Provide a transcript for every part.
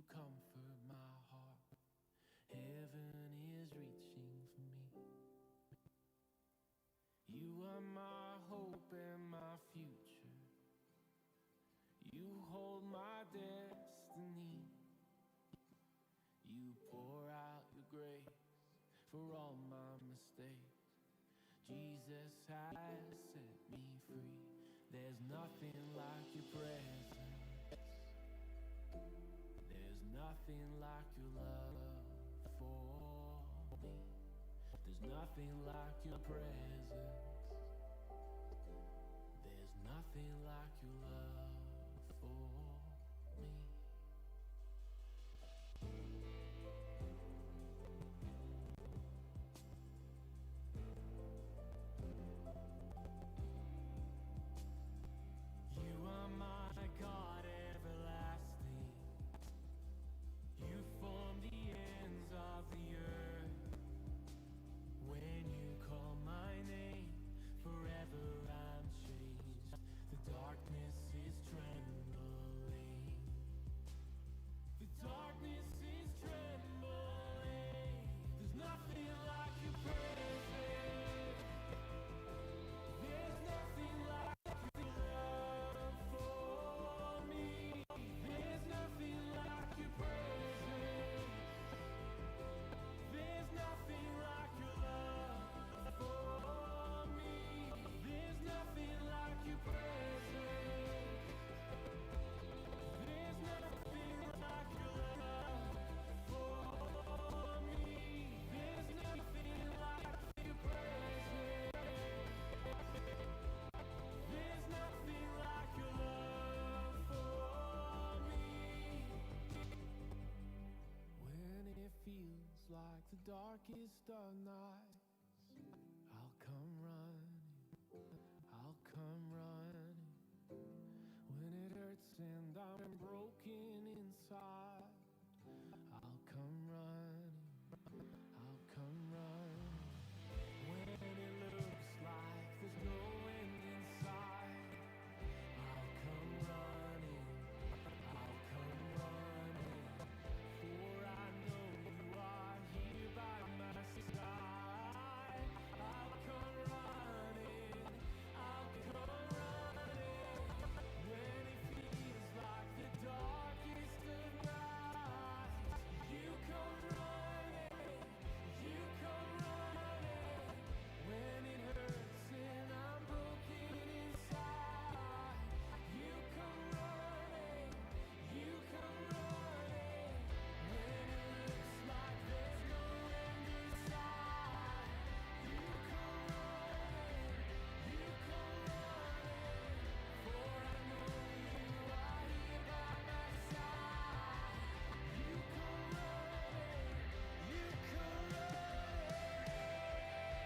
You comfort my heart. Heaven is reaching for me. You are my hope and my future. You hold my destiny. You pour out your grace for all my mistakes. Jesus has set me free. There's nothing like your presence. There's nothing like your love for me. There's nothing like your presence. There's nothing like your love for me. You are my God everlasting. You form the ends of the earth. When you call my name, forever I'm changed. The darkness is trembling. The darkness is trembling. There's nothing like your presence. There's nothing like your love for me. There's nothing like your presence. There's nothing like your love for me. There's nothing like your presence. There's nothing like your love for me. There's nothing like your presence. There's nothing like your love for me. When it feels like the darkest of nights, I'll come running, I'll come running. When it hurts and I'm broken inside, I'll come running, I'll come running. When it looks like there's no end in sight, I'll come running, I'll come running. For I know you are here by my side. I'll come running, I'll come running. When it feels like the darkest of nights, you come running, you come running. When it hurts and I'm broken inside, you come running, you come running. When it looks like there's no end in sight, you come running, you come running. For I know you are here by my side. You come running, you come running.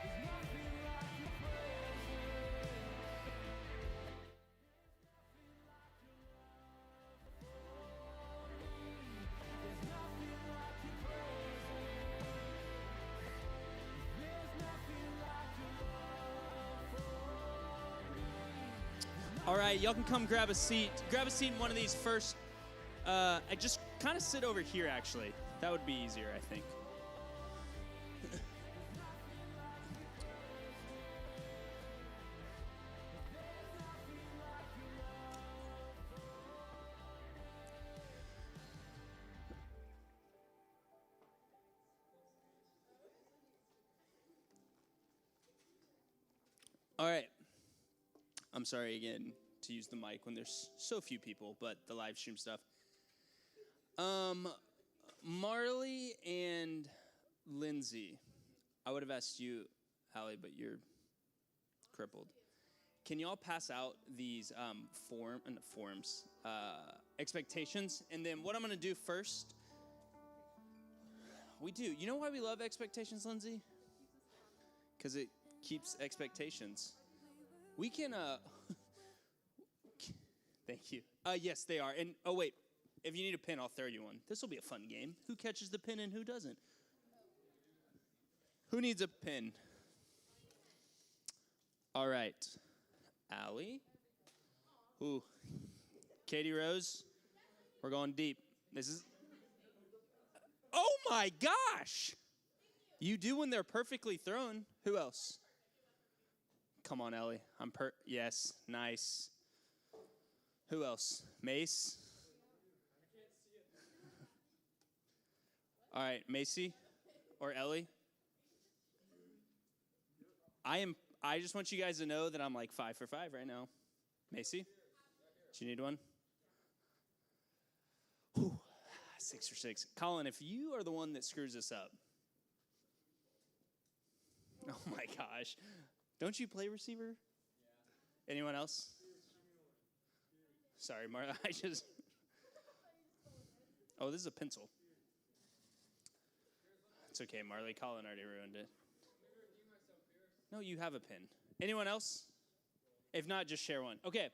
There's nothing like your presence. There's nothing like your presence. There's nothing like your love for me. All right, y'all can come grab a seat. Grab a seat in one of these first. I just kind of sit over here, actually. That would be easier, I think. All right. I'm sorry again to use the mic when there's so few people, but the live stream stuff. Marley and Lindsay, I would have asked you, Allie, but you're crippled. Can y'all pass out these forms, expectations? And then what I'm going to do first, we do. You know why we love expectations, Lindsay? Because it keeps expectations. We can, thank you. Yes, they are. And, oh, wait. If you need a pin, I'll throw you one. This will be a fun game. Who catches the pin and who doesn't? Who needs a pin? All right. Allie. Ooh. Katie Rose. We're going deep. This is my gosh. You do when they're perfectly thrown. Who else? Come on, Ellie. Yes, nice. Who else? Mace? All right, Macy or Ellie? I just want you guys to know that I'm like 5 for 5 right now. Macy? Do you need one? Whew, 6 for 6. Colin, if you are the one that screws this up. Oh my gosh. Don't you play receiver? Yeah. Anyone else? Sorry, Marla. Oh, this is a pencil. It's okay, Marley. Colin already ruined it. No, you have a pen. Anyone else? If not, just share one. Okay.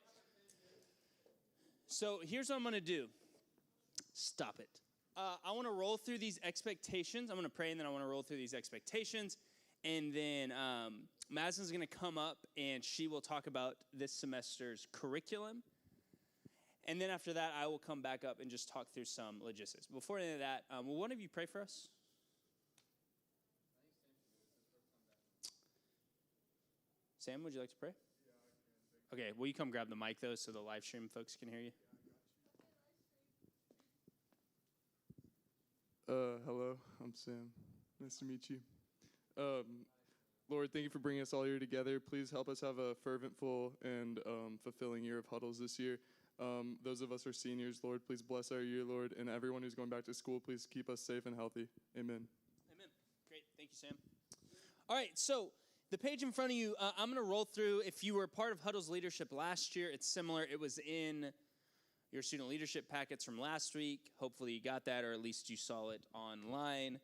So here's what I'm going to do. Stop it. I want to roll through these expectations. I'm going to pray, and then I want to roll through these expectations. And then Madison's going to come up, and she will talk about this semester's curriculum. And then after that, I will come back up and just talk through some logistics. Before any of that, will one of you pray for us? Sam, would you like to pray? Yeah, I can. Okay, will you come grab the mic, though, so the live stream folks can hear you? Hello, I'm Sam. Nice to meet you. Lord, thank you for bringing us all here together. Please help us have a fervent, full, and fulfilling year of Huddles this year. Those of us who are seniors, Lord, please bless our year, Lord, and everyone who's going back to school, please keep us safe and healthy. Amen. Amen. Great. Thank you, Sam. All right, so the page in front of you, I'm going to roll through. If you were part of Huddles leadership last year, it's similar. It was in your student leadership packets from last week. Hopefully you got that, or at least you saw it online.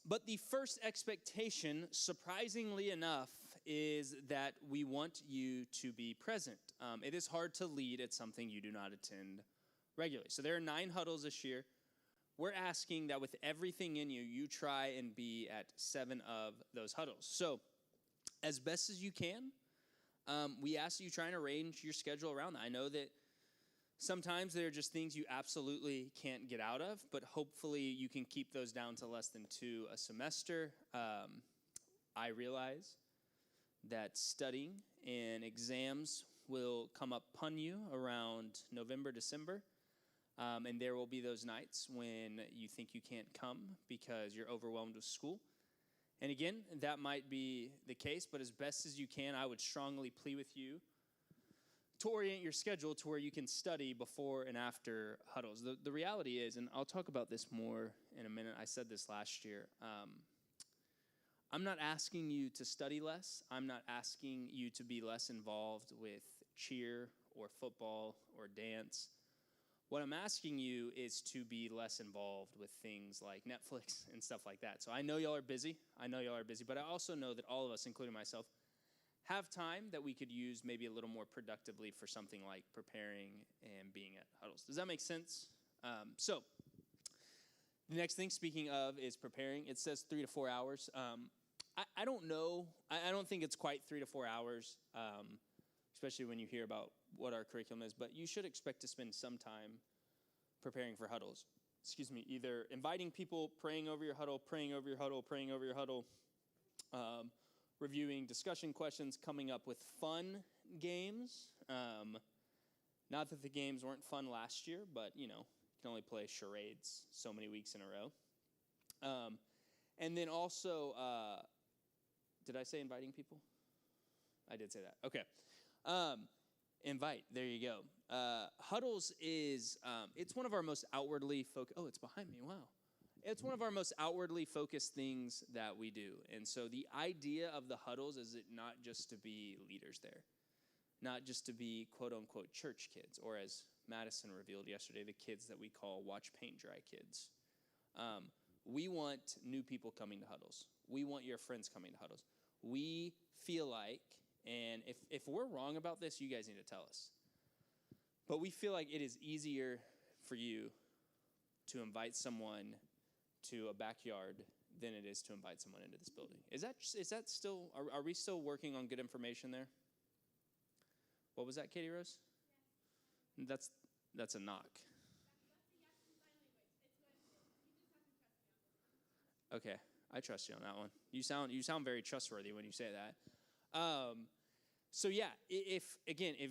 But the first expectation, surprisingly enough, is that we want you to be present. It is hard to lead at something you do not attend regularly. So there are 9 huddles this year. We're asking that with everything in you, you try and be at 7 of those huddles. So as best as you can, we ask that you try and arrange your schedule around that. I know that sometimes there are just things you absolutely can't get out of, but hopefully you can keep those down to less than 2 a semester. I realize that studying and exams will come upon you around November, December. And there will be those nights when you think you can't come because you're overwhelmed with school. And again, that might be the case, but as best as you can, I would strongly plead with you to orient your schedule to where you can study before and after huddles. The reality is, and I'll talk about this more in a minute, I said this last year, I'm not asking you to study less. I'm not asking you to be less involved with cheer or football or dance. What I'm asking you is to be less involved with things like Netflix and stuff like that. So I know y'all are busy. But I also know that all of us, including myself, have time that we could use maybe a little more productively for something like preparing and being at huddles. Does that make sense? So the next thing, speaking of, is preparing. It says 3 to 4 hours. I don't know. I don't think it's quite 3 to 4 hours, especially when you hear about what our curriculum is. But you should expect to spend some time preparing for huddles. Either inviting people, praying over your huddle, reviewing discussion questions, coming up with fun games. Not that the games weren't fun last year, but, you can only play charades so many weeks in a row. And then also, did I say inviting people? I did say that. Okay. Invite. There you go. Huddles is, it's one of our most outwardly focused. Oh, it's behind me. Wow. It's one of our most outwardly focused things that we do. And so the idea of the huddles is it not just to be leaders there, not just to be quote unquote church kids, or as Madison revealed yesterday, the kids that we call watch paint dry kids. We want new people coming to huddles. We want your friends coming to huddles. We feel like, and if we're wrong about this, you guys need to tell us. But we feel like it is easier for you to invite someone to a backyard than it is to invite someone into this building. Is that still, are we still working on good information there? What was that, Katie Rose? Yeah. That's a knock. Okay, I trust you on that one. You sound very trustworthy when you say that. So yeah, if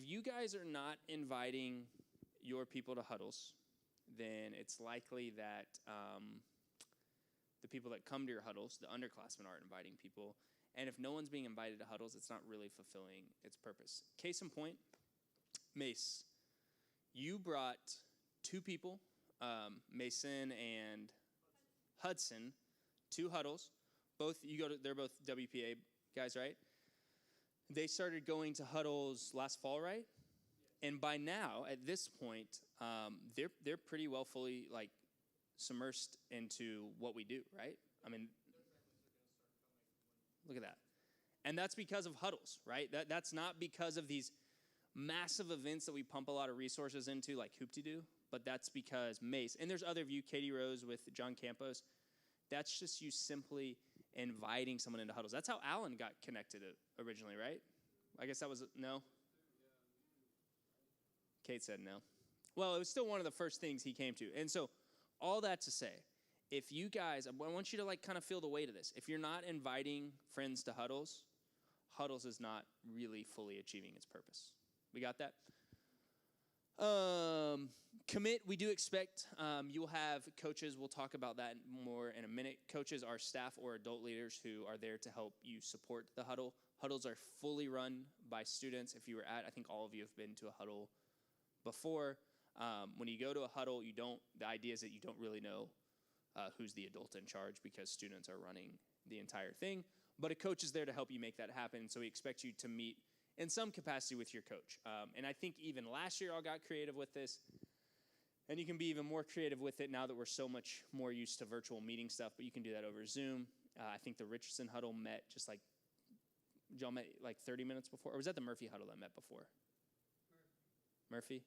you guys are not inviting your people to huddles, then it's likely that the people that come to your huddles, the underclassmen, aren't inviting people. And if no one's being invited to huddles, it's not really fulfilling its purpose. Case in point, Mace, you brought two people, Mason and Hudson, to huddles. They're both WPA guys, right? They started going to huddles last fall, right? And by now, at this point, they're pretty well fully like submersed into what we do, right? I mean, look at that. And that's because of huddles, right? That's not because of these massive events that we pump a lot of resources into, like Hoop-Dee-Doo, but that's because Mace, and there's other of you, Katie Rose with John Campos, that's just you simply inviting someone into huddles. That's how Alan got connected originally, right? I guess that was, no? Kate said no. Well, it was still one of the first things he came to. And so all that to say, if you guys, I want you to like kind of feel the weight of this. If you're not inviting friends to huddles, huddles is not really fully achieving its purpose. We got that? Commit, we do expect you will have coaches. We'll talk about that more in a minute. Coaches are staff or adult leaders who are there to help you support the huddle. Huddles are fully run by students. If you were I think all of you have been to a huddle before. When you go to a huddle, the idea is that you don't really know who's the adult in charge because students are running the entire thing. But a coach is there to help you make that happen. So we expect you to meet in some capacity with your coach. And I think even last year I got creative with this. And you can be even more creative with it now that we're so much more used to virtual meeting stuff. But you can do that over Zoom. I think the Richardson huddle met y'all met like 30 minutes before? Or was that the Murphy huddle that met before? Murphy?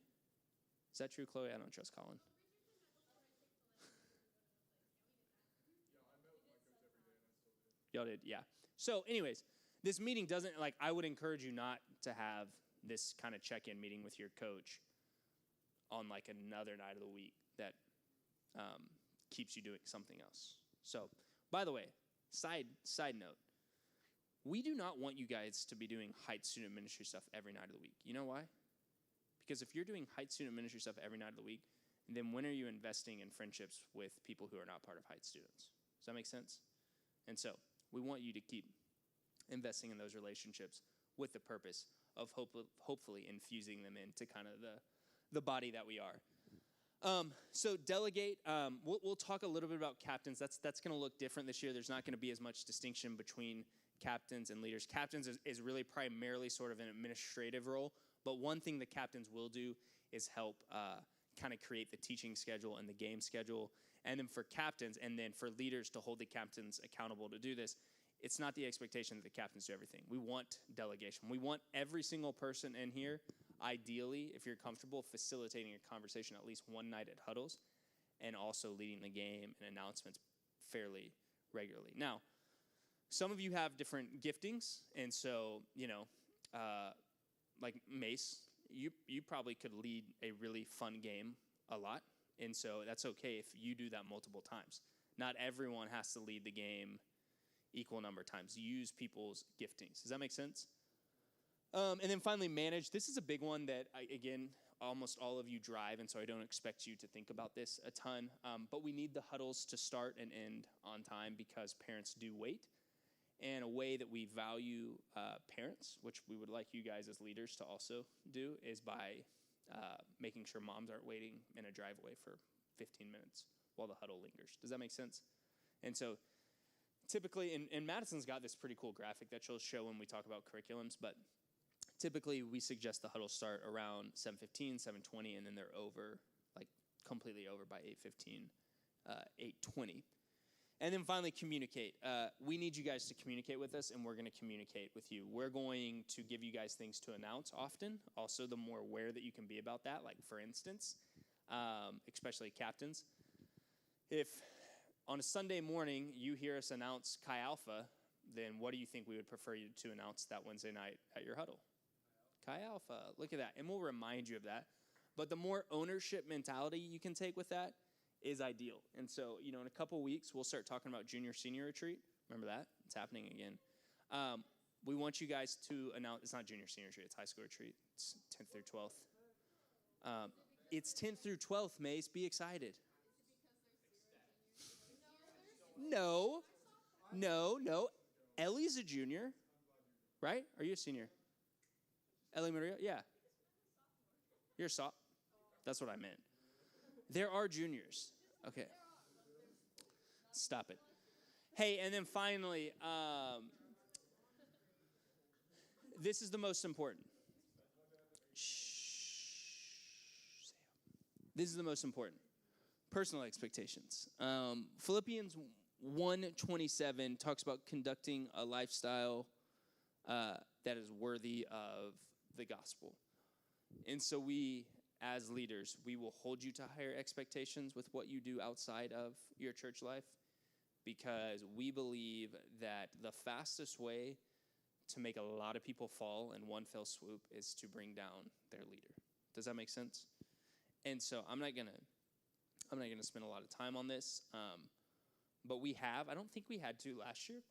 Is that true, Chloe? I don't trust Colin. Y'all did, yeah. So anyways, this meeting doesn't, I would encourage you not to have this kind of check-in meeting with your coach on another night of the week that keeps you doing something else. So, by the way, side note, we do not want you guys to be doing Heights student ministry stuff every night of the week. You know why? Because if you're doing Heights student ministry stuff every night of the week, then when are you investing in friendships with people who are not part of Heights students? Does that make sense? And so we want you to keep investing in those relationships with the purpose of hopefully infusing them into kind of the body that we are. So delegate, we'll talk a little bit about captains. That's going to look different this year. There's not going to be as much distinction between captains and leaders. Captains is really primarily sort of an administrative role, but one thing the captains will do is help kind of create the teaching schedule and the game schedule. And then for captains and then for leaders to hold the captains accountable to do this, it's not the expectation that the captains do everything. We want delegation. We want every single person in here, ideally, if you're comfortable, facilitating a conversation at least one night at huddles and also leading the game and announcements fairly regularly. Now, some of you have different giftings, and so, like Mace, you probably could lead a really fun game a lot, and so that's okay if you do that multiple times. Not everyone has to lead the game equal number of times. Use people's giftings. Does that make sense? And then finally, manage. This is a big one that, again, almost all of you drive, and so I don't expect you to think about this a ton. But we need the huddles to start and end on time because parents do wait. And a way that we value parents, which we would like you guys as leaders to also do, is by making sure moms aren't waiting in a driveway for 15 minutes while the huddle lingers. Does that make sense? And so typically, and Madison's got this pretty cool graphic that she'll show when we talk about curriculums, but typically we suggest the huddles start around 7:15, 7:20, and then they're over, completely over by 8:15, 8:20. And then finally, communicate. We need you guys to communicate with us, and we're going to communicate with you. We're going to give you guys things to announce often. Also, the more aware that you can be about that, for instance, especially captains. If on a Sunday morning you hear us announce Chi Alpha, then what do you think we would prefer you to announce that Wednesday night at your huddle? Chi Alpha. Look at that. And we'll remind you of that. But the more ownership mentality you can take with that is ideal. And so, in a couple weeks, we'll start talking about junior senior retreat. Remember that? It's happening again. We want you guys to announce, it's not junior senior retreat, it's high school retreat. It's 10th through 12th. It's 10th through 12th, Mace. Be excited. No. Ellie's a junior, right? Are you a senior? Ellie Maria? Yeah. You're a sophomore. That's what I meant. There are juniors. Okay. Stop it. Hey, and then finally, this is the most important. This is the most important. Personal expectations. Philippians 1:27 talks about conducting a lifestyle that is worthy of the gospel. And so we, as leaders, we will hold you to higher expectations with what you do outside of your church life, because we believe that the fastest way to make a lot of people fall in one fell swoop is to bring down their leader. Does that make sense? And so I'm not gonna spend a lot of time on this, but I don't think we had to last year.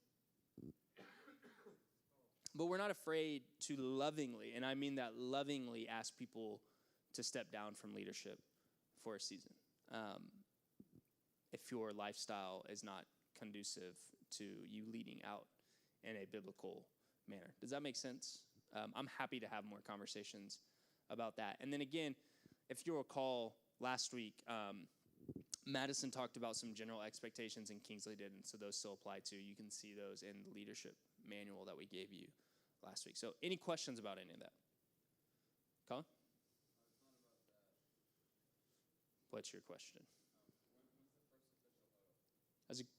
But we're not afraid to lovingly, and I mean that lovingly, ask people to step down from leadership for a season. If your lifestyle is not conducive to you leading out in a biblical manner. Does that make sense? I'm happy to have more conversations about that. And then again, if you recall last week, Madison talked about some general expectations and Kingsley did, and so those still apply too. You can see those in the leadership manual that we gave you last week. So any questions about any of that? Colin? What's your question?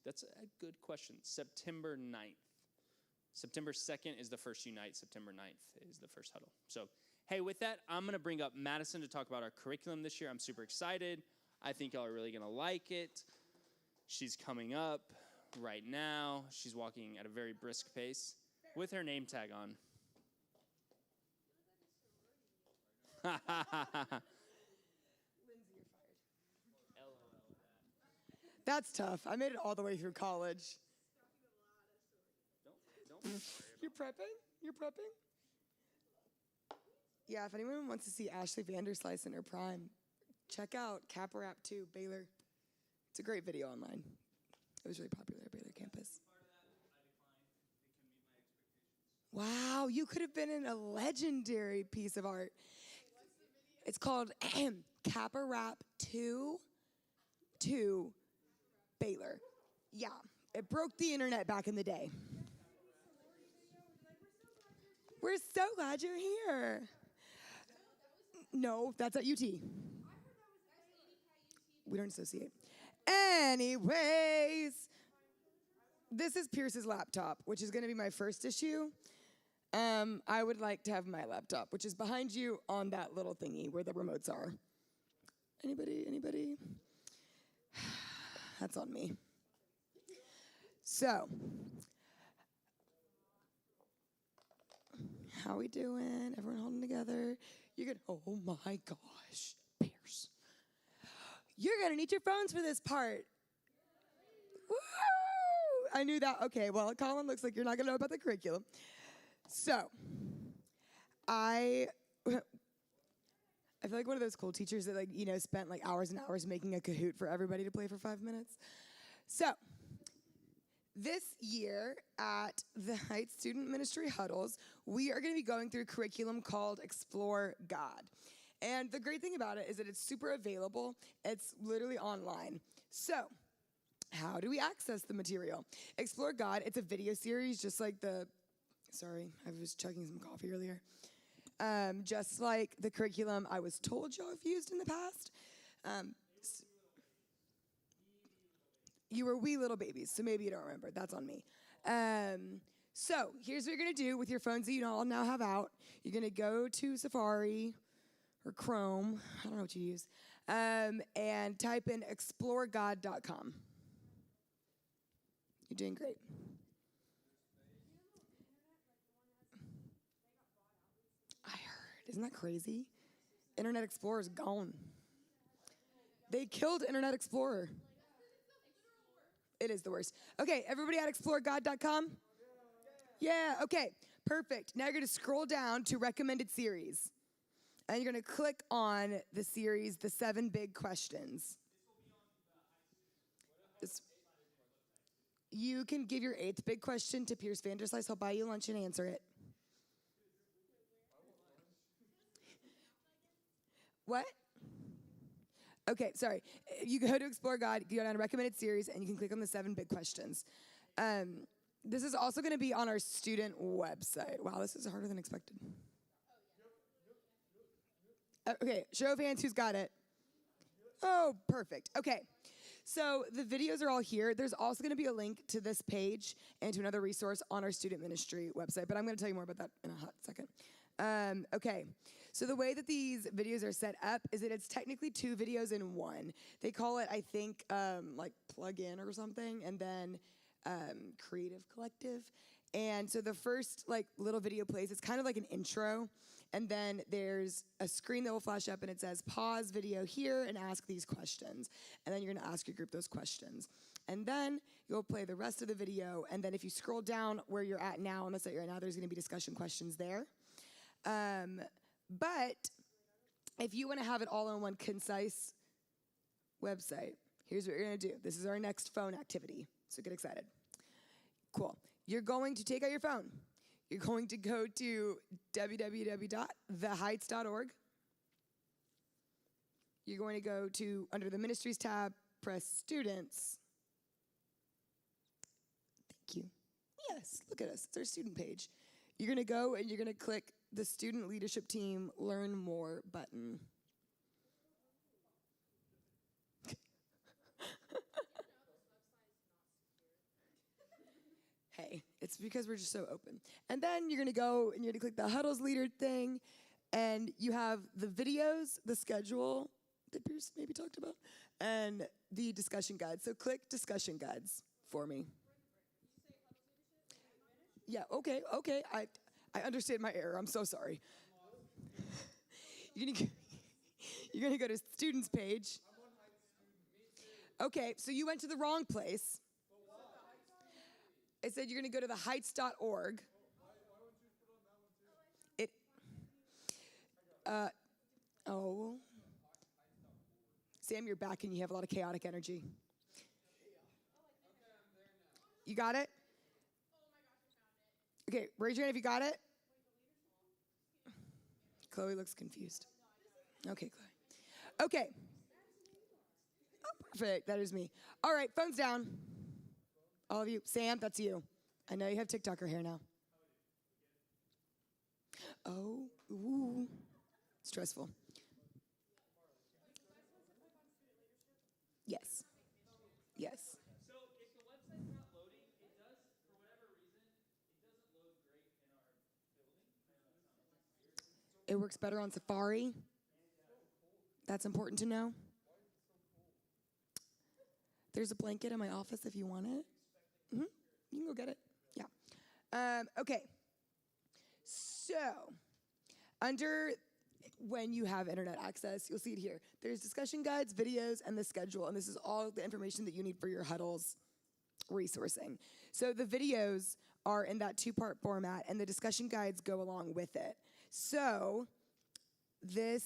That's a good question. September 9th. September 2nd is the first Unite. September 9th is the first Huddle. So, hey, with that, I'm going to bring up Madison to talk about our curriculum this year. I'm super excited. I think y'all are really going to like it. She's coming up right now. She's walking at a very brisk pace with her name tag on. Lindsay, you're fired. That's tough. I made it all the way through college. Don't You're prepping? You're prepping? Yeah, if anyone wants to see Ashley Vanderslice in her prime, check out Kappa Rap 2, Baylor. It's a great video online. It was really popular at Baylor campus. Wow, you could have been in a legendary piece of art. It's called Kappa Rap 2 Baylor. Yeah, it broke the internet back in the day. We're so glad you're here. No, that's at UT. We don't associate. Anyways, this is Pierce's laptop, which is going to be my first issue. I would like to have my laptop, which is behind you on that little thingy where the remotes are. Anybody? That's on me. So, how we doing? Everyone holding together? Oh my gosh, Pierce. You're gonna need your phones for this part. Woo! I knew that. Okay, well, Colin, looks like you're not gonna know about the curriculum. So, I feel like one of those cool teachers that spent hours and hours making a Kahoot for everybody to play for 5 minutes. So, this year at the Heights Student Ministry Huddles, we are going to be going through a curriculum called Explore God. And the great thing about it is that it's super available. It's literally online. So, how do we access the material? Explore God, it's a video series just like sorry, I was chugging some coffee earlier. Just like the curriculum I was told y'all have used in the past. You were wee little babies, so maybe you don't remember. That's on me. So here's what you're going to do with your phones that you all now have out. You're going to go to Safari or Chrome, I don't know what you use, and type in exploregod.com. You're doing great. I heard. Isn't that crazy? Internet Explorer is gone. They killed Internet Explorer. It is the worst. Okay, everybody at exploregod.com? Yeah, okay, perfect. Now you're gonna scroll down to recommended series. And you're gonna click on the series, The 7 Big Questions. You can give your 8th big question to Pierce Vanderslice. He'll buy you lunch and answer it. What? Okay, sorry. You go to Explore God, you go down to recommended series, and you can click on the 7 big questions. This is also going to be on our student website. Wow, this is harder than expected. Okay, show of hands, who's got it? Oh, perfect. Okay, so the videos are all here. There's also going to be a link to this page and to another resource on our student ministry website, but I'm going to tell you more about that in a hot second. Okay, so the way that these videos are set up is that it's technically 2 videos in one. They call it, I think, like plug-in or something, and then Creative Collective. And so the first like little video plays, it's kind of like an intro, and then there's a screen that will flash up and it says pause video here and ask these questions. And then you're gonna ask your group those questions. And then you'll play the rest of the video, and then if you scroll down where you're at now, on the site you're at now, there's gonna be discussion questions there. But if you wanna have it all on one concise website, here's what you're gonna do. This is our next phone activity, so get excited. Cool. You're going to take out your phone. You're going to go to www.theheights.org. You're going to go to, under the Ministries tab, press Students. Thank you. Yes, look at us. It's our student page. You're going to go and you're going to click the Student Leadership Team Learn More button. Hey, it's because we're just so open. And then you're gonna go and you're gonna click the Huddles leader thing, and you have the videos, the schedule that Pierce maybe talked about, and the discussion guides. So click discussion guides for me. Yeah, okay. I understand my error. I'm so sorry. You're gonna go to students page. Okay, so you went to the wrong place. It said you're going to go to theheights.org. Sam, you're back and you have a lot of chaotic energy. You got it? Okay, raise your hand if you got it. Chloe looks confused. Okay, Chloe. Okay. Oh, perfect. That is me. All right, phones down. All of you. Sam, that's you. I know you have TikToker hair now. Oh, ooh. Stressful. Yes. Yes. So if the website's not loading, it does, for whatever reason, it doesn't load great in our building. It works better on Safari. That's important to know. There's a blanket in my office if you want it. You can go get it. Yeah. Okay. So, under when you have internet access, you'll see it here. There's discussion guides, videos, and the schedule, and this is all the information that you need for your Huddles resourcing. So the videos are in that 2-part format, and the discussion guides go along with it. So we're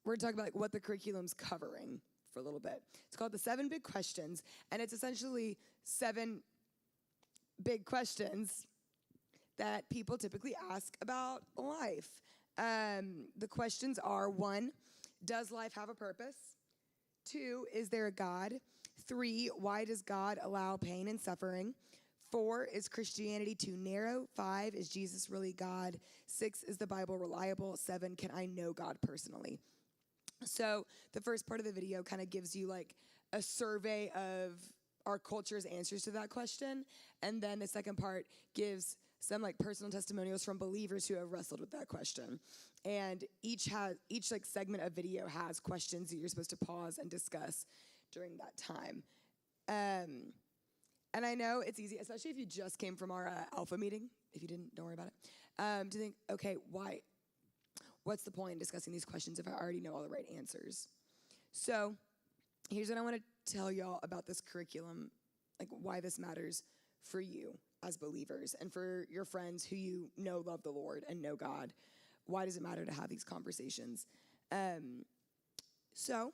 going to talk about like what the curriculum's covering for a little bit. It's called the 7 Big Questions, and it's essentially 7 big questions that people typically ask about life. The questions are: 1, does life have a purpose? 2, is there a God? 3, why does God allow pain and suffering? 4, is Christianity too narrow? 5, is Jesus really God? 6, is the Bible reliable? 7, can I know God personally? So the first part of the video kind of gives you like a survey of our culture's answers to that question. And then the second part gives some like personal testimonials from believers who have wrestled with that question. And each like segment of video has questions that you're supposed to pause and discuss during that time. And I know it's easy, especially if you just came from our alpha meeting. If you didn't, don't worry about it. To think, okay, what's the point in discussing these questions if I already know all the right answers? So here's what I want to tell y'all about this curriculum, like why this matters for you as believers and for your friends who you know love the Lord and know God. Why does it matter to have these conversations? So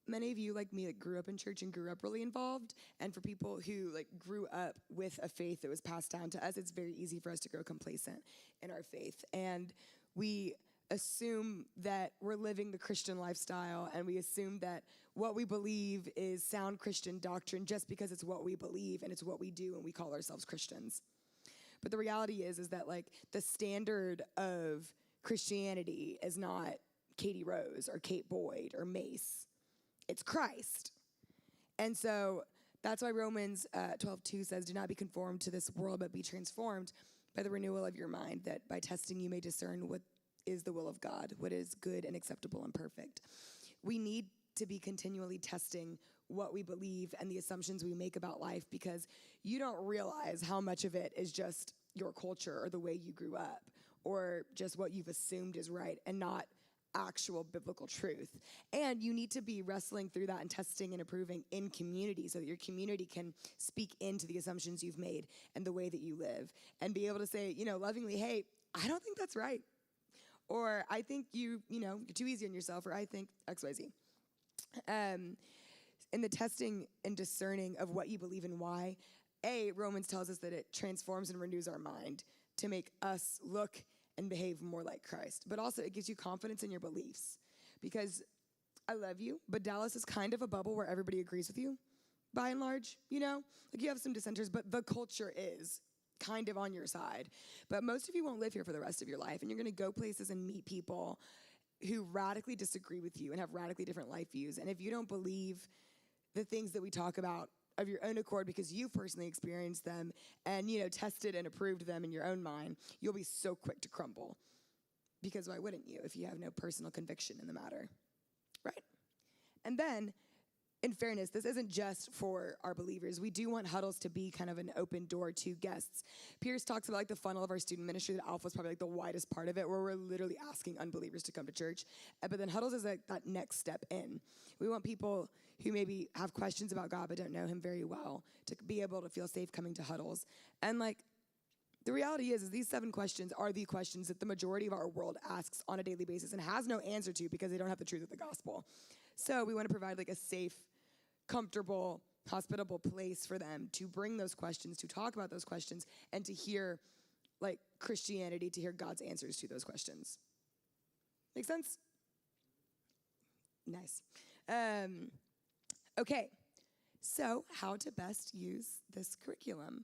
many of you, like me, that grew up in church and grew up really involved, and for people who like grew up with a faith that was passed down to us, it's very easy for us to grow complacent in our faith. And we assume that we're living the Christian lifestyle, and we assume that what we believe is sound Christian doctrine just because it's what we believe and it's what we do and we call ourselves Christians. But the reality is that like the standard of Christianity is not Katie Rose or Kate Boyd or Mace. It's Christ. And so that's why Romans 12:2 says, do not be conformed to this world, but be transformed by the renewal of your mind, that by testing you may discern what is the will of God, what is good and acceptable and perfect. We need to be continually testing what we believe and the assumptions we make about life, because you don't realize how much of it is just your culture or the way you grew up or just what you've assumed is right and not actual biblical truth. And you need to be wrestling through that and testing and approving in community so that your community can speak into the assumptions you've made and the way that you live and be able to say, lovingly, hey, I don't think that's right. Or I think you're too easy on yourself, or I think XYZ. In the testing and discerning of what you believe and why, Romans tells us that it transforms and renews our mind to make us look and behave more like Christ. But also it gives you confidence in your beliefs, because I love you, but Dallas is kind of a bubble where everybody agrees with you, by and large, Like you have some dissenters, but the culture is kind of on your side. But most of you won't live here for the rest of your life, and you're going to go places and meet people who radically disagree with you and have radically different life views. And if you don't believe the things that we talk about of your own accord because you've personally experienced them and, tested and approved them in your own mind, you'll be so quick to crumble. Because why wouldn't you if you have no personal conviction in the matter, right? And then, in fairness, this isn't just for our believers. We do want Huddles to be kind of an open door to guests. Pierce talks about like the funnel of our student ministry, that Alpha is probably like the widest part of it, where we're literally asking unbelievers to come to church. But then Huddles is like that next step in. We want people who maybe have questions about God but don't know him very well to be able to feel safe coming to Huddles. And like, the reality is these 7 questions are the questions that the majority of our world asks on a daily basis and has no answer to because they don't have the truth of the gospel. So we want to provide like a safe, comfortable, hospitable place for them to bring those questions, to talk about those questions, and to hear like Christianity, to hear God's answers to those questions. Make sense? Nice. Okay, so how to best use this curriculum.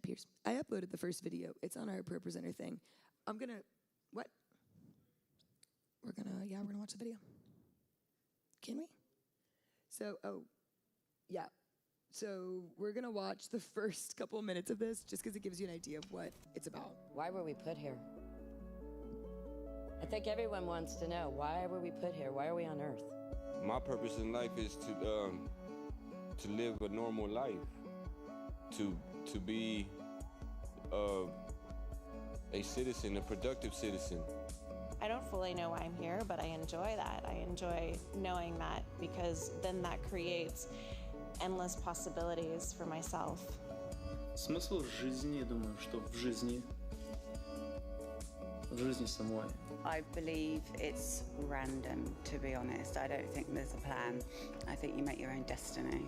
Pierce, I uploaded the first video. It's on our Pro Presenter thing. We're gonna watch the video. Can we? So we're gonna watch the first couple of minutes of this just because it gives you an idea of what it's about. Why were we put here? I think everyone wants to know, why were we put here? Why are we on earth? My purpose in life is to live a normal life, to be a citizen, a productive citizen. I don't fully know why I'm here, but I enjoy that. I enjoy knowing that, because then that creates endless possibilities for myself. Смысл жизни, я думаю, что в жизни самой. I believe it's random, to be honest. I don't think there's a plan. I think you make your own destiny.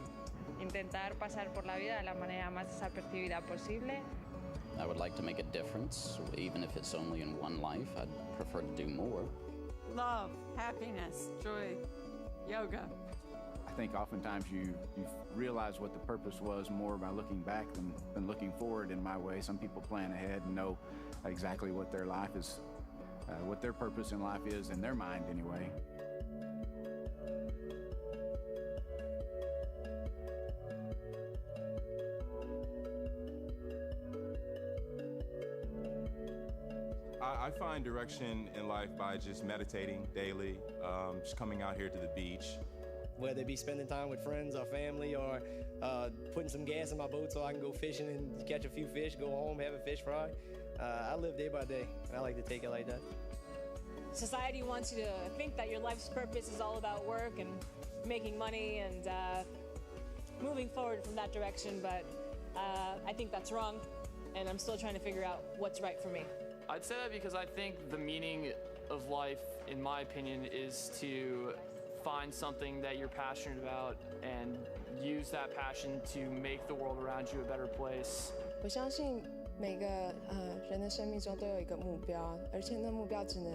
Intentar pasar por la vida de la manera más desapercibida posible. I would like to make a difference, even if it's only in one life. I'd prefer to do more. Love, happiness, joy, yoga. I think oftentimes you realize what the purpose was more by looking back than looking forward in my way. Some people plan ahead and know exactly what their life is, what their purpose in life is in their mind anyway. I find direction in life by just meditating daily, just coming out here to the beach. Whether it be spending time with friends or family, or putting some gas in my boat so I can go fishing and catch a few fish, go home, have a fish fry. I live day by day, and I like to take it like that. society wants you to think that your life's purpose is all about work and making money and moving forward from that direction, but I think that's wrong, and I'm still trying to figure out what's right for me. I'd say that because I think the meaning of life, in my opinion, is to find something that you're passionate about and use that passion to make the world around you a better place. 我相信每个人的生命中都有一个目标，而且那目标只能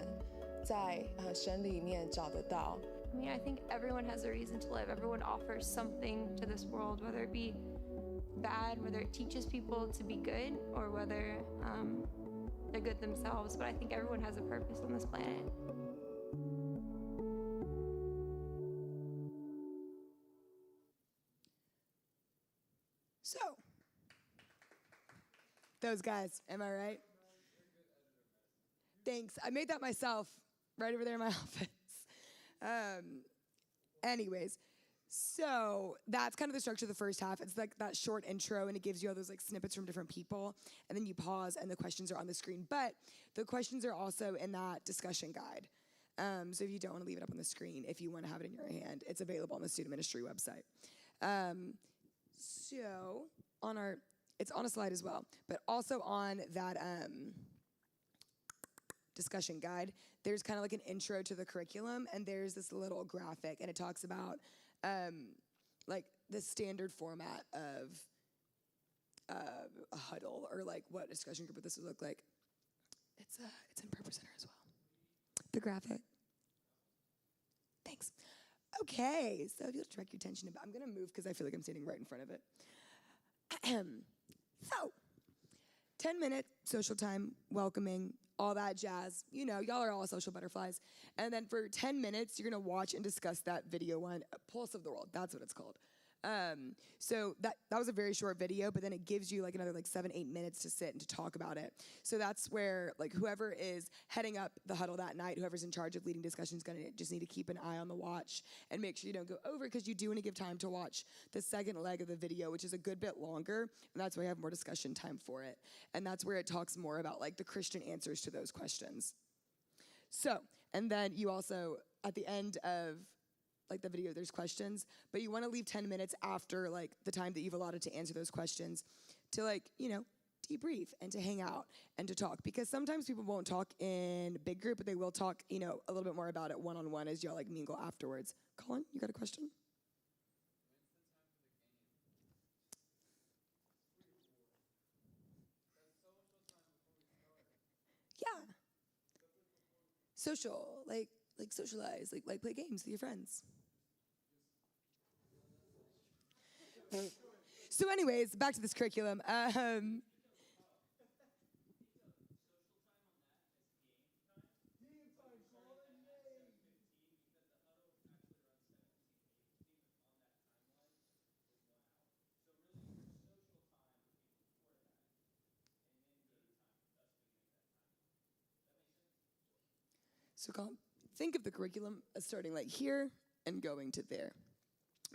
在神里面找得到。I mean, I think everyone has a reason to live. Everyone offers something to this world, whether it be bad, whether it teaches people to be good, or whether they're good themselves. But I think everyone has a purpose on this planet. So, those guys, am I right? Thanks. I made that myself right over there in my office. Anyways, so that's kind of the structure of the first half. It's like that short intro, and it gives you all those like snippets from different people, and then you pause, and the questions are on the screen. But the questions are also in that discussion guide. So if you don't want to leave it up on the screen, if you want to have it in your hand, it's available on the student ministry website. So it's on a slide as well, but also on that discussion guide, there's kind of like an intro to the curriculum, and there's this little graphic, and it talks about like the standard format of a huddle, or like what discussion group this would look like. It's in Purpose Center as well. The graphic. Thanks. Okay, so if you'll direct your attention to, I'm gonna move because I feel like I'm standing right in front of it. So, 10-minute social time, welcoming, all that jazz. You know, y'all are all social butterflies. And then for 10 minutes, you're gonna watch and discuss that video one, Pulse of the World, that's what it's called. So that was a very short video, but then it gives you like another like 7-8 minutes to sit and to talk about it. So that's where like whoever is heading up the huddle that night, whoever's in charge of leading discussion is gonna just need to keep an eye on the watch and make sure you don't go over, because you do want to give time to watch the second leg of the video, which is a good bit longer, and that's why you have more discussion time for it. And that's where it talks more about like the Christian answers to those questions. So, and then you also, at the end of like the video, there's questions, but you want to leave 10 minutes after like the time that you've allotted to answer those questions to like, you know, debrief and to hang out and to talk, because sometimes people won't talk in big group, but they will talk, you know, a little bit more about it one-on-one as y'all like mingle afterwards. Colin, you got a question? Yeah. Social, like socialize, like play games with your friends. So anyways, back to this curriculum. So Colin, think of the curriculum as starting like here and going to there.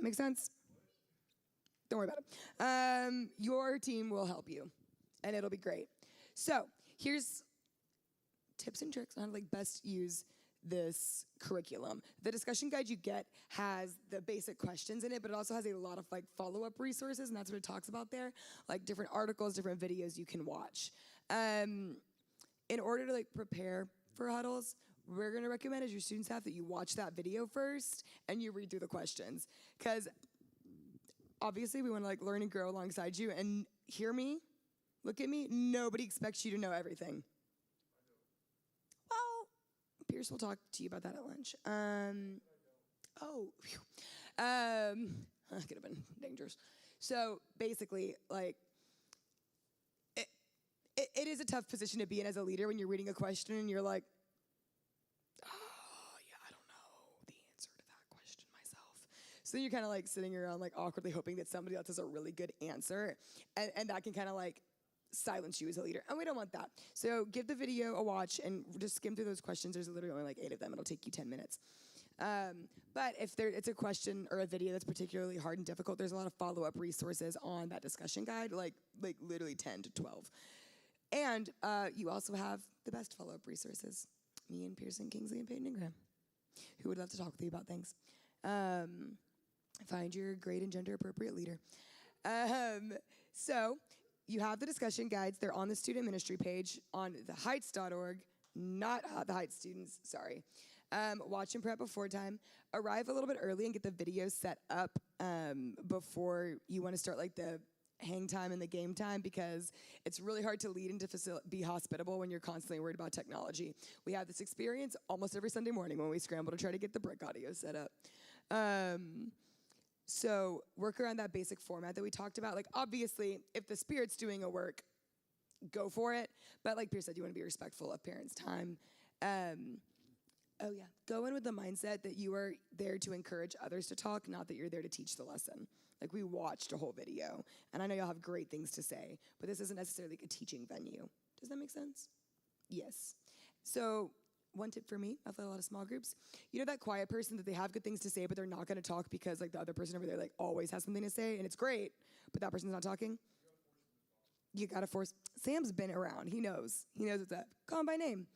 Make sense? Don't worry about it. Your team will help you, and it'll be great. So here's tips and tricks on how to like best use this curriculum. The discussion guide you get has the basic questions in it, but it also has a lot of like follow-up resources, and that's what it talks about there, like different articles, different videos you can watch. In order to like prepare for huddles, we're gonna recommend as your student staff that you watch that video first and you read through the questions, because obviously we want to like learn and grow alongside you. And hear me, look at me, nobody expects you to know everything. Well, Pierce will talk to you about that at lunch. That could have been dangerous. So basically, like, it is a tough position to be in as a leader when you're reading a question and you're like, so you're kind of like sitting around like awkwardly hoping that somebody else has a really good answer, and that can kind of like silence you as a leader, and we don't want that. So give the video a watch and just skim through those questions. There's literally only like 8 of them. It'll take you 10 minutes. But if it's a question or a video that's particularly hard and difficult, there's a lot of follow-up resources on that discussion guide, like literally 10 to 12. And you also have the best follow-up resources. me and Pearson, Kingsley, and Peyton and Graham, who would love to talk with you about things. Find your grade and gender appropriate leader. So you have the discussion guides. They're on the student ministry page on theheights.org, not the Heights students, sorry. Watch and prep before time. Arrive a little bit early and get the video set up before you want to start like the hang time and the game time, because it's really hard to lead into be hospitable when you're constantly worried about technology. We have this experience almost every Sunday morning when we scramble to try to get the brick audio set up. So work around that basic format that we talked about. Like, obviously, if the Spirit's doing a work, go for it. But like Pierce said, you want to be respectful of parents' time. Oh yeah, go in with the mindset that you are there to encourage others to talk, not that you're there to teach the lesson. Like, we watched a whole video, and I know y'all have great things to say, but this isn't necessarily like a teaching venue. Does that make sense? Yes. So one tip for me, I've led a lot of small groups. You know that quiet person that they have good things to say, but they're not going to talk because like the other person over there like always has something to say, and it's great, but that person's not talking? You got to force. Sam's been around. He knows. He knows what's up. Call him by name.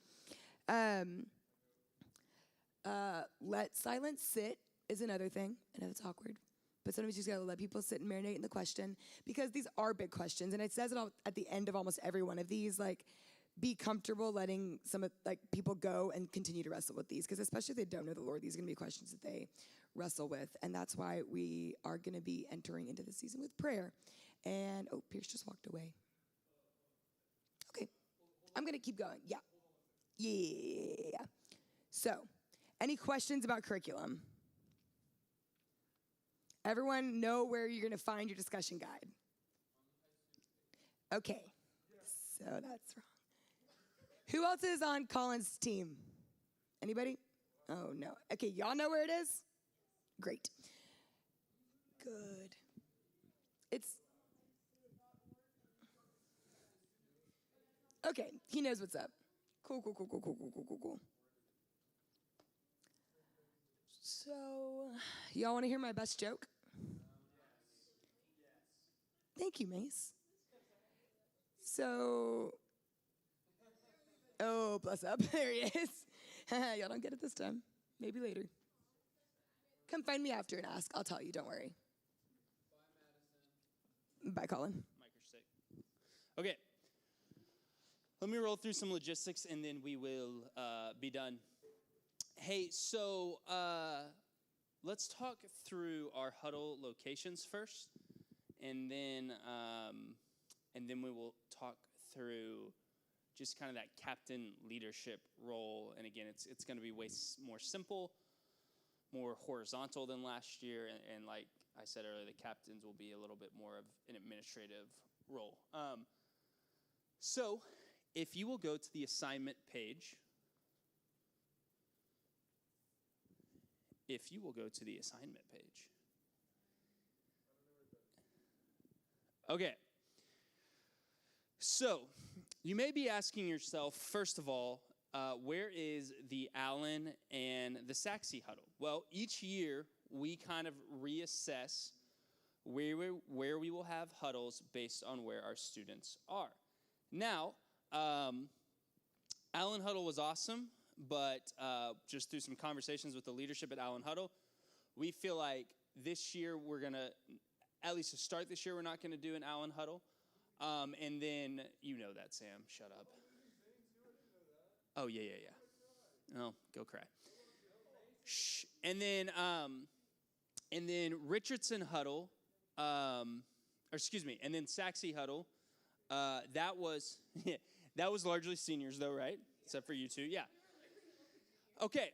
Let silence sit is another thing. I know it's awkward, but sometimes you just gotta let people sit and marinate in the question, because these are big questions, and it says it all at the end of almost every one of these, like, be comfortable letting some of like people go and continue to wrestle with these, because especially if they don't know the Lord, these are gonna be questions that they wrestle with, and that's why we are gonna be entering into the season with prayer. And oh, Pierce just walked away. Okay, I'm gonna keep going. Yeah. So, any questions about curriculum? Everyone know where you're going to find your discussion guide? Okay, so that's wrong. Who else is on Colin's team? Anybody? Oh, no. Okay, y'all know where it is? Great. Good. Okay, he knows what's up. Cool. So, y'all want to hear my best joke? Thank you, Mace. So, oh, bless up. There he is. Y'all don't get it this time. Maybe later. Come find me after and ask. I'll tell you, don't worry. Bye, Colin. Okay. Let me roll through some logistics, and then we will be done. Hey, so let's talk through our huddle locations first, and then we will talk through just kind of that captain leadership role. And again, it's going to be way more simple, more horizontal than last year, and like I said earlier, the captains will be a little bit more of an administrative role. So if you will go to the assignment page. If you will go to the assignment page. Okay. So, you may be asking yourself, first of all, where is the Allen and the Saxe huddle? Well, each year we kind of reassess where we will have huddles based on where our students are. Now, Allen Huddle was awesome. But just through some conversations with the leadership at Allen Huddle, we feel like this year we're going to, at least to start this year, we're not going to do an Allen Huddle. And then, you know that, Sam. Shut up. Oh, yeah. Oh, go cry. Shh. And then Richardson Huddle, and then Saxe Huddle, that was largely seniors though, right? Except for you two, yeah. Okay,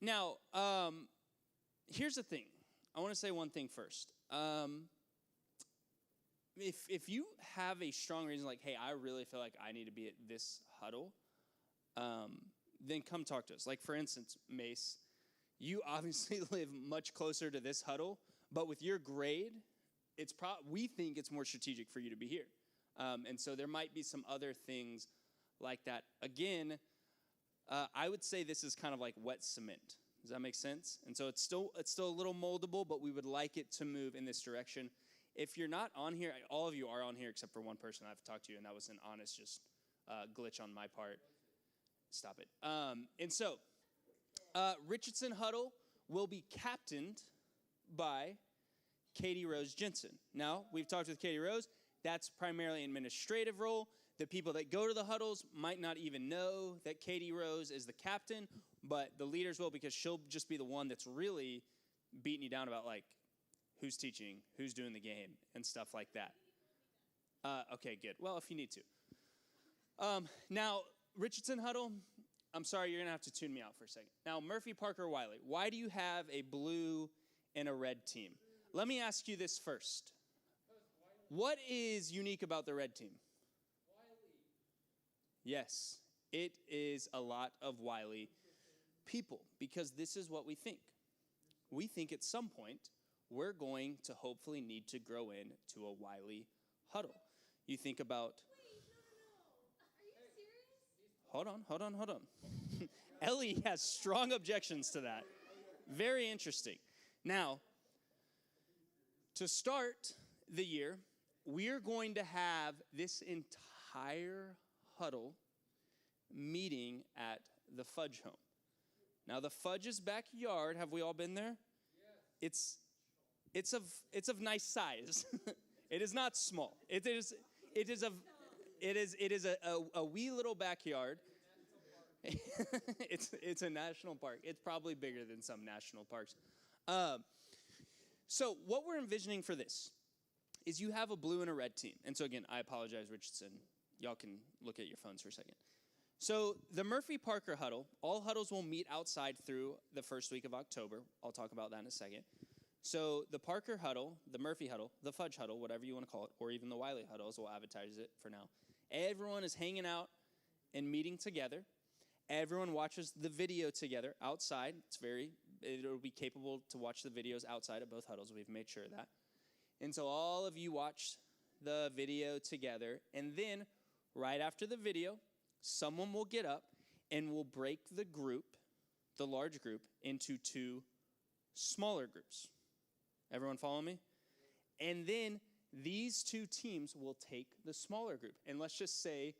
now, here's the thing. I want to say one thing first. If you have a strong reason, like, hey, I really feel like I need to be at this huddle, then come talk to us. Like, for instance, Mace, you obviously live much closer to this huddle, but with your grade, we think it's more strategic for you to be here. And so there might be some other things like that. Again, I would say this is kind of like wet cement. Does that make sense? And so it's still a little moldable, but we would like it to move in this direction. If you're not on here, all of you are on here except for one person I've talked to, and that was an honest just glitch on my part. Stop it. And so, Richardson Huddle will be captained by Katie Rose Jensen. Now, we've talked with Katie Rose. That's primarily an administrative role. The people that go to the huddles might not even know that Katie Rose is the captain, but the leaders will, because she'll just be the one that's really beating you down about, like, who's teaching, who's doing the game, and stuff like that. Okay, good. Well, if you need to. Now, Richardson Huddle, I'm sorry, you're going to have to tune me out for a second. Now, Murphy, Parker, Wiley, why do you have a blue and a red team? Let me ask you this first. What is unique about the red team? Yes, it is a lot of Wiley people, because this is what we think. We think at some point we're going to hopefully need to grow into a Wiley huddle. You think about... Hold on. Ellie has strong objections to that. Very interesting. Now, to start the year, we're going to have this entire huddle meeting at the Fudge home. Now, the Fudge's backyard, have we all been there? Yes. It's of nice size. It is not small. It is a wee little backyard. It's a national park. It's probably bigger than some national parks. So what we're envisioning for this is you have a blue and a red team. And so again, I apologize, Richardson. Y'all can look at your phones for a second. So the Murphy Parker huddle, all huddles will meet outside through the first week of October. I'll talk about that in a second. So the Parker huddle, the Murphy huddle, the Fudge huddle, whatever you want to call it, or even the Wiley huddle, as we'll advertise it for now. Everyone is hanging out and meeting together. Everyone watches the video together outside. It'll be capable to watch the videos outside of both huddles. We've made sure of that. And so all of you watch the video together. And then right after the video, someone will get up and will break the group, the large group, into two smaller groups. Everyone follow me? And then these two teams will take the smaller group. And let's say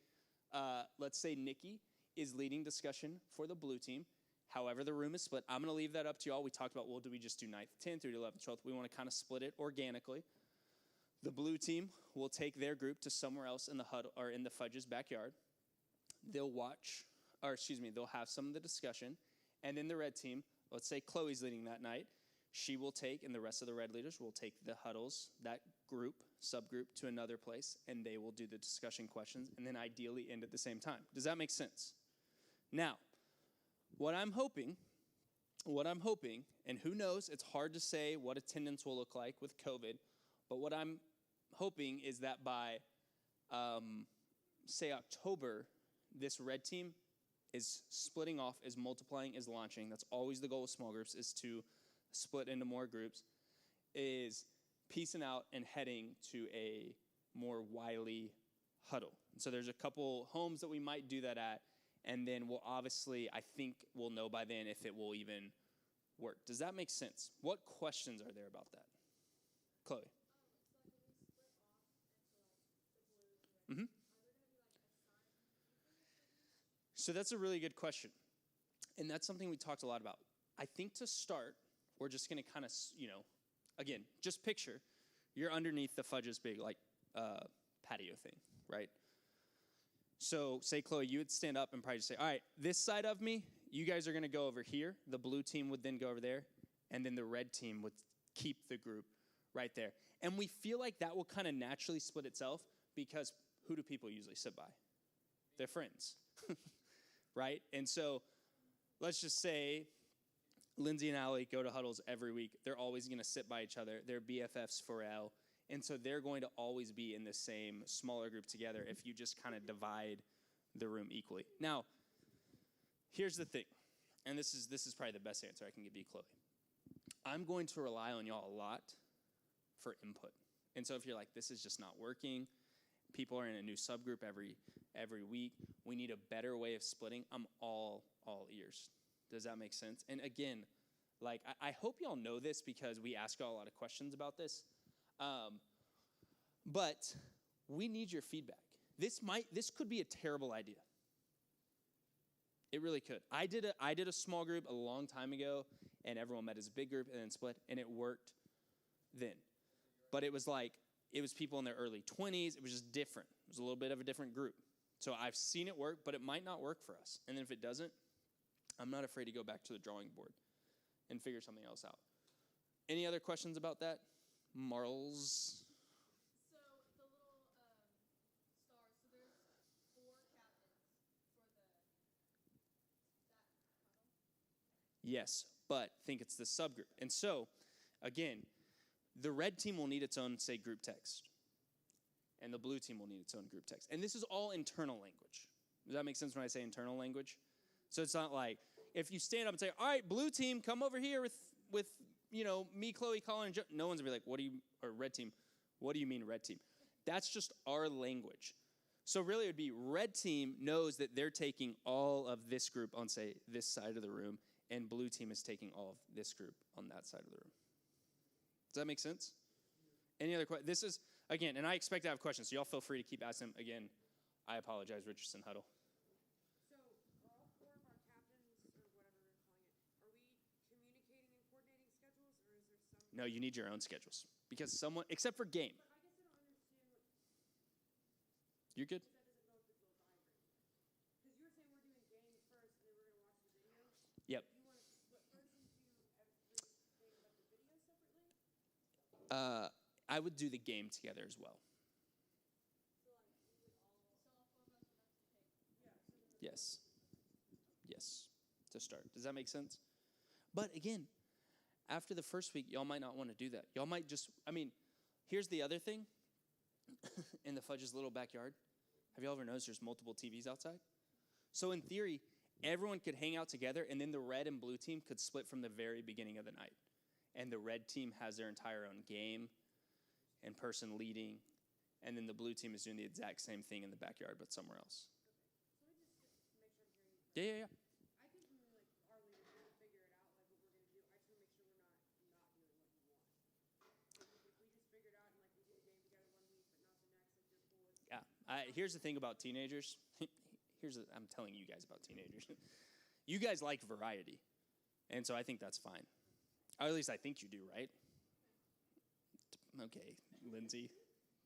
Nikki is leading discussion for the blue team. However, the room is split. I'm going to leave that up to y'all. We talked about, do we just do 9th, 10th, through 11th, 12th? We want to kind of split it organically. The blue team will take their group to somewhere else in the huddle or in the Fudge's backyard. They'll have some of the discussion. And then the red team, let's say Chloe's leading that night. She will take, and the rest of the red leaders will take the huddles, that group, subgroup, to another place, and they will do the discussion questions, and then ideally end at the same time. Does that make sense? Now, what I'm hoping, and who knows, it's hard to say what attendance will look like with COVID, but what I'm hoping is that by, say, October, this red team is splitting off, is multiplying, is launching. That's always the goal with small groups, is to split into more groups, is piecing out and heading to a more Wiley huddle. And so there's a couple homes that we might do that at, and then I think we'll know by then if it will even work. Does that make sense? What questions are there about that? Chloe? Mm-hmm. So that's a really good question. And that's something we talked a lot about. I think to start, we're just going to kind of, again, just picture you're underneath the Fudge's big, patio thing, right? So say, Chloe, you would stand up and probably just say, all right, this side of me, you guys are going to go over here. The blue team would then go over there. And then the red team would keep the group right there. And we feel like that will kind of naturally split itself because who do people usually sit by? Their friends, right? And so let's just say Lindsay and Allie go to huddles every week. They're always going to sit by each other. They're BFFs forever. And so they're going to always be in the same smaller group together if you just kind of divide the room equally. Now, here's the thing, and this is probably the best answer I can give you, Chloe. I'm going to rely on y'all a lot for input. And so if you're like, this is just not working, people are in a new subgroup every week, we need a better way of splitting, I'm all ears. Does that make sense? And again, I hope y'all know this because we ask y'all a lot of questions about this. But we need your feedback. This could be a terrible idea. It really could. I did a small group a long time ago, and everyone met as a big group and then split, and it worked then. But it was people in their early 20s. It was just different. It was a little bit of a different group. So I've seen it work, but it might not work for us. And then if it doesn't, I'm not afraid to go back to the drawing board and figure something else out. Any other questions about that? Marls? So the little stars, so there's 4 captains for that huddle? Yes, but think it's the subgroup. And so, again, the red team will need its own, say, group text. And the blue team will need its own group text. And this is all internal language. Does that make sense when I say internal language? So it's not like, if you stand up and say, all right, blue team, come over here with me, Chloe, Colin, and Joe. No one's going to be like, or red team, what do you mean red team? That's just our language. So really it would be red team knows that they're taking all of this group on, say, this side of the room, and blue team is taking all of this group on that side of the room. Does that make sense? Any other questions? This is, again, and I expect to have questions, so y'all feel free to keep asking them. Again, I apologize, Richardson Huddle. So are all 4 of our captains, or whatever we're calling it, are we communicating and coordinating schedules, or is there some? No, you need your own schedules. Because someone, except for game. But I guess I don't understand what. You're good? That doesn't go with this little diagram. Because you were saying we're doing game first, and then we're going to watch the video. Yep. You want to split first and do everything about the video separately? I would do the game together as well. Yes. Yes, to start. Does that make sense? But again, after the first week, y'all might not want to do that. Y'all might just, here's the other thing. In the Fudge's little backyard, have y'all ever noticed there's multiple TVs outside? So in theory, everyone could hang out together, and then the red and blue team could split from the very beginning of the night. And the red team has their entire own game and person leading, and then the blue team is doing the exact same thing in the backyard, but somewhere else. So let me just make sure I'm hearing you. Yeah. I think when our leaders will figure it out, what we're going to do. I just want to make sure we're not doing what you want. If we just figure it out and we do the game together 1 week, but not the next, if you're cool with. Yeah. Here's the thing about teenagers. I'm telling you guys about teenagers. You guys like variety, and so I think that's fine. Or at least I think you do, right? Okay, Lindsay.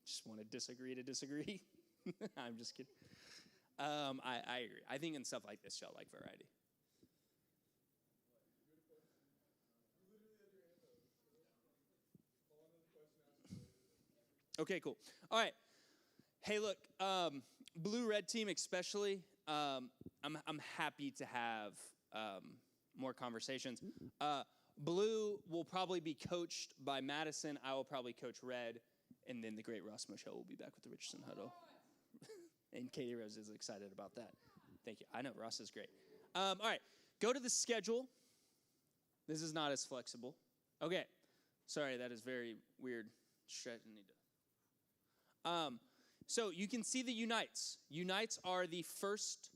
Just want to disagree to disagree. I'm just kidding. I agree. I think in stuff like this, y'all like variety. Okay, cool. All right. Hey, look, blue-red team especially, I'm happy to have more conversations. Blue will probably be coached by Madison. I will probably coach red. And then the great Ross Michelle will be back with the Richardson Huddle. And Katie Rose is excited about that. Thank you. I know, Ross is great. All right, go to the schedule. This is not as flexible. Okay. Sorry, that is very weird. So you can see the unites. Unites are the first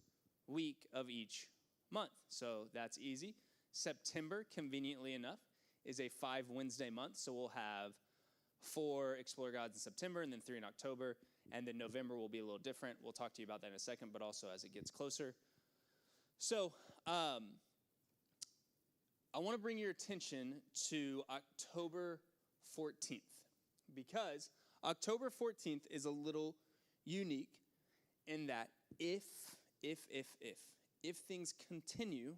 week of each month. So that's easy. September, conveniently enough, is a 5 Wednesday month. So we'll have 4 Explore Gods in September and then 3 in October. And then November will be a little different. We'll talk to you about that in a second, but also as it gets closer. So I want to bring your attention to October 14th because October 14th is a little unique in that if things continue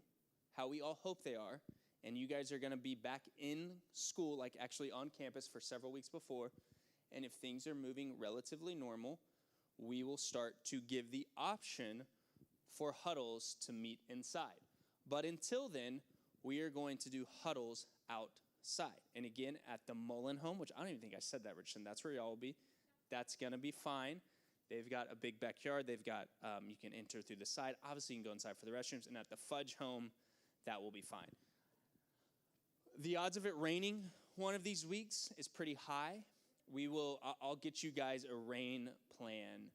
how we all hope they are, and you guys are going to be back in school, like actually on campus for several weeks before, and if things are moving relatively normal, we will start to give the option for huddles to meet inside. But until then, we are going to do huddles outside. And again, at the Mullen home, which I don't even think I said that, Richardson, that's where y'all will be. That's going to be fine. They've got a big backyard. They've got, you can enter through the side. Obviously, you can go inside for the restrooms. And at the Fudge home, that will be fine. The odds of it raining one of these weeks is pretty high. I'll get you guys a rain plan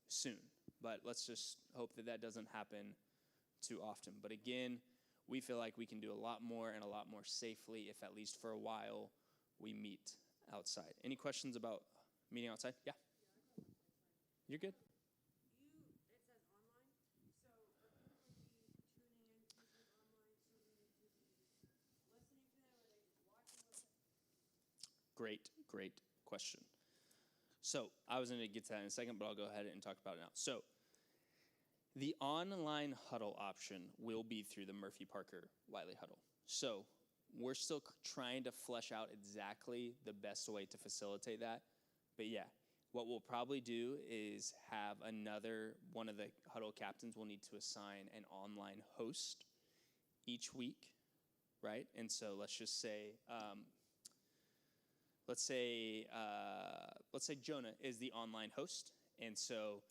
soon. But let's just hope that doesn't happen too often. But again, we feel like we can do a lot more and a lot more safely if at least for a while we meet outside. Any questions about meeting outside? Yeah? You're good. It says online. So for Great question. So I was going to get to that in a second, but I'll go ahead and talk about it now. So the online huddle option will be through the Murphy Parker Wiley Huddle. So we're still trying to flesh out exactly the best way to facilitate that. But yeah, what we'll probably do is have one of the huddle captains will need to assign an online host each week, right? And so let's just say, let's say Jonah is the online host, and so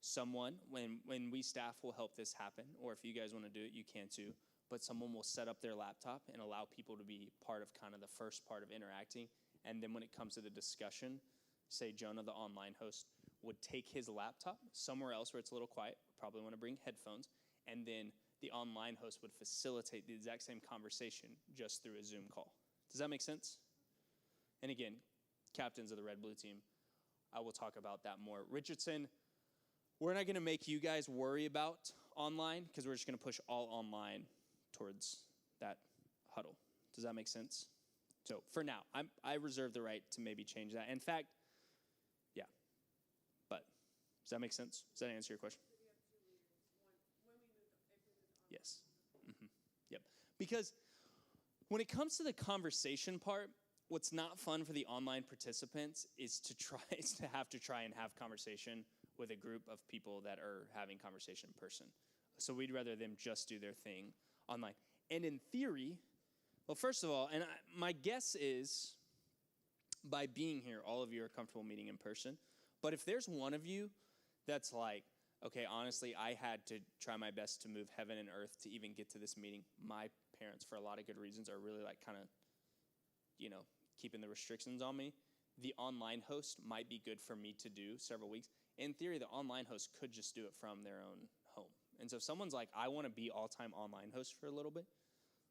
someone, when we staff will help this happen, or if you guys want to do it, you can too, but someone will set up their laptop and allow people to be part of kind of the first part of interacting, and then when it comes to the discussion, say Jonah, the online host, would take his laptop somewhere else where it's a little quiet, probably want to bring headphones, and then the online host would facilitate the exact same conversation just through a Zoom call. Does that make sense? And again, captains of the Red Blue team, I will talk about that more. Richardson, we're not going to make you guys worry about online because we're just going to push all online towards that huddle. Does that make sense? So for now, I reserve the right to maybe change that. In fact, yeah. But does that make sense? Does that answer your question? Yes. Mm-hmm. Yep. Because when it comes to the conversation part, what's not fun for the online participants is to have to try and have conversation with a group of people that are having conversation in person. So we'd rather them just do their thing online. And in theory, well, first of all, and my guess is by being here, all of you are comfortable meeting in person. But if there's one of you that's like, okay, honestly, I had to try my best to move heaven and earth to even get to this meeting. My parents, for a lot of good reasons, are really like kind of, keeping the restrictions on me. The online host might be good for me to do several weeks. In theory, the online host could just do it from their own home. And so if someone's like, I want to be all-time online host for a little bit,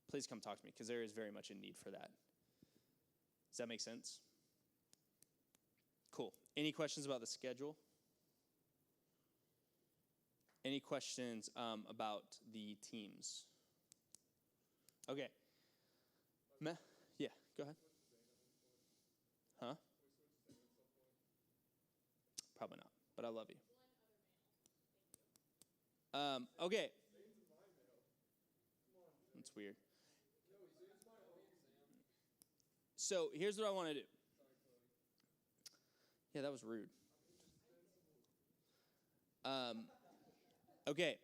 please come talk to me because there is very much a need for that. Does that make sense? Cool. Any questions about the schedule? Any questions about the teams? Okay. Yeah, go ahead. Huh? Probably not, but I love you. Okay. That's weird. So here's what I want to do. Yeah, that was rude. Okay.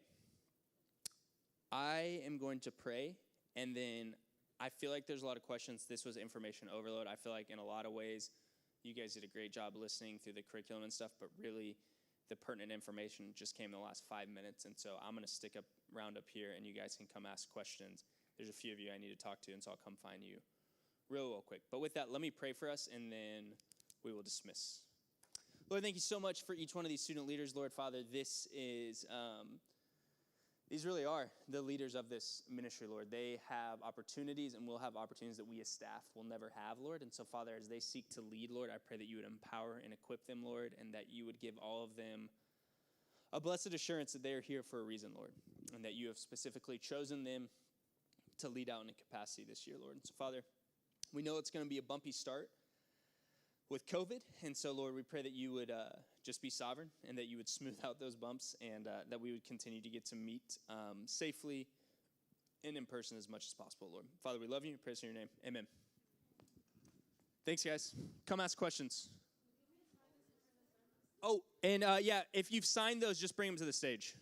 I am going to pray, and then I feel like there's a lot of questions. This was information overload. I feel like in a lot of ways, you guys did a great job listening through the curriculum and stuff, but really the pertinent information just came in the last 5 minutes, and so I'm going to stick around up here, and you guys can come ask questions. There's a few of you I need to talk to, and so I'll come find you real quick. But with that, let me pray for us, and then we will dismiss. Lord, thank you so much for each one of these student leaders. Lord, Father, this is... These really are the leaders of this ministry, Lord. They have opportunities and will have opportunities that we as staff will never have, Lord. And so, Father, as they seek to lead, Lord, I pray that you would empower and equip them, Lord, and that you would give all of them a blessed assurance that they are here for a reason, Lord, and that you have specifically chosen them to lead out in a capacity this year, Lord. And so, Father, we know it's going to be a bumpy start with COVID, and so, Lord, we pray that you would just be sovereign and that you would smooth out those bumps and that we would continue to get to meet safely and in person as much as possible, Lord. Father, we love you. Praise in your name. Amen. Thanks, guys. Come ask questions. Oh, and yeah, if you've signed those, just bring them to the stage.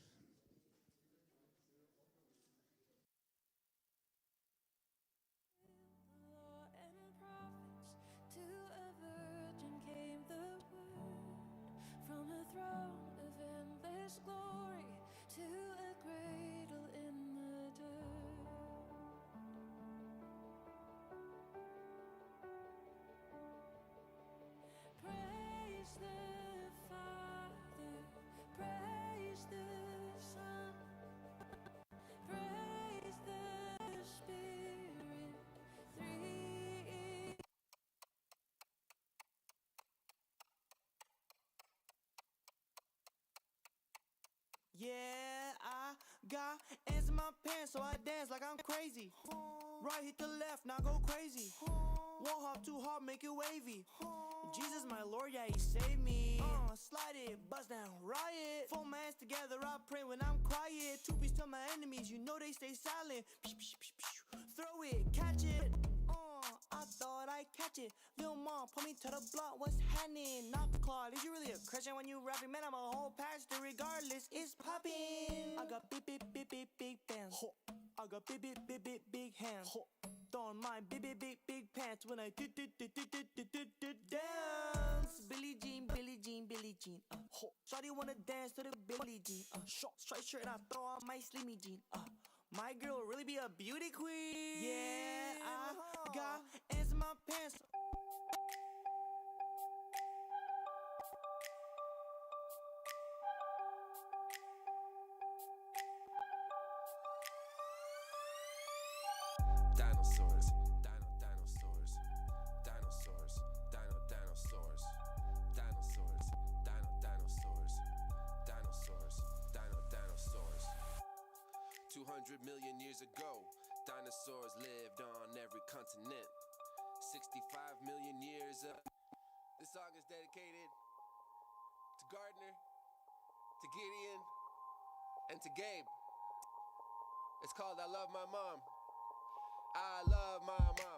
Yeah, I got ants in my pants, so I dance like I'm crazy. Right, hit the left, now go crazy. Won't hop too hard, make it wavy. Jesus, my Lord, yeah, He saved me. Slide it, bust down, riot. Four hands together, I pray when I'm quiet. Two-piece to my enemies, you know they stay silent. Throw it, catch it. I thought I'd catch it. Lil' mom, put me to the block, what's happening? Knock claw, is you really a Christian when you rapping? Man, I'm a whole pastor, regardless, it's poppin'. I got big bands. I got big hands. Throwing my big pants when I dance. Billie Jean. Shawty wanna dance to the Billie Jean. Striped shirt and I throw on my slimmy jean. My girl really be a beauty queen. Yeah, I got ants in my pants. Dinosaurs, dinosaurs, dinosaurs, dinosaurs, dinosaurs, dinosaurs, dinosaurs. 200 million years ago, dinosaurs lived on every continent. 65 million years up. This song is dedicated to Gardner, to Gideon, and to Gabe. It's called I Love My Mom. I love my mom.